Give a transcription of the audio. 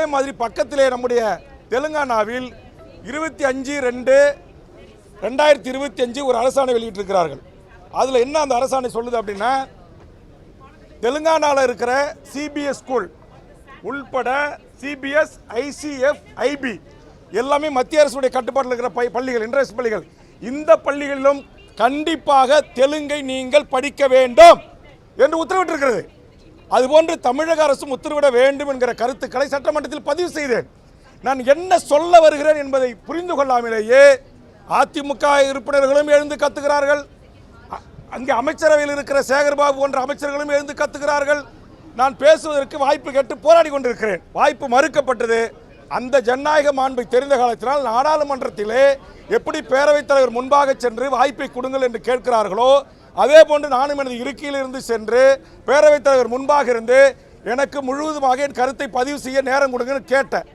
அதே மாதிரி பக்கத்திலே நம்முடைய தெலுங்கானாவில் 25/2/2025 ஒரு அரசாணை வெளியிட்டிருக்கிறார்கள். அதில் என்ன அந்த அரசாணை சொல்லுது அப்படின்னா, தெலுங்கானாவில் இருக்கிற சிபிஎஸ் ஸ்கூல் உள்பட சிபிஎஸ், ஐசிஎஃப், ஐபி எல்லாமே மத்திய அரசுடைய கட்டுப்பாட்டில் இருக்கிற பள்ளிகள், இன்டர்நேஷனல் பள்ளிகள், இந்த பள்ளிகளிலும் கண்டிப்பாக தெலுங்கை நீங்கள் படிக்க வேண்டும் என்று உத்தரவிட்டிருக்கிறது. அதுபோன்று தமிழக அரசும் உத்தரவிட வேண்டும் என்கிற கருத்துக்களை சட்டமன்றத்தில் பதிவு செய்தேன். நான் என்ன சொல்ல வருகிறேன் என்பதை புரிந்து கொள்ளாமலேயே அதிமுக உறுப்பினர்களும் எழுந்து கத்துகிறார்கள், அங்கே அமைச்சரவையில் இருக்கிற சேகர்பாபு போன்ற அமைச்சர்களும் எழுந்து கத்துகிறார்கள். நான் பேசுவதற்கு வாய்ப்பு கேட்டு போராடி கொண்டிருக்கிறேன். வாய்ப்பு மறுக்கப்பட்டது. அந்த ஜனநாயக மாண்பை தெரிந்த காலத்தினால் நாடாளுமன்றத்திலே எப்படி பேரவைத் தலைவர் முன்பாக சென்று வாய்ப்பை கொடுங்கள் என்று கேட்கிறார்களோ, அதே போன்று நானும் எனது இருக்கையில் இருந்து சென்று பேரவைத் தலைவர் முன்பாக இருந்து எனக்கு முழுவதுமாக என் கருத்தை பதிவு செய்ய நேரம் கொடுங்கன்னு கேட்டேன்.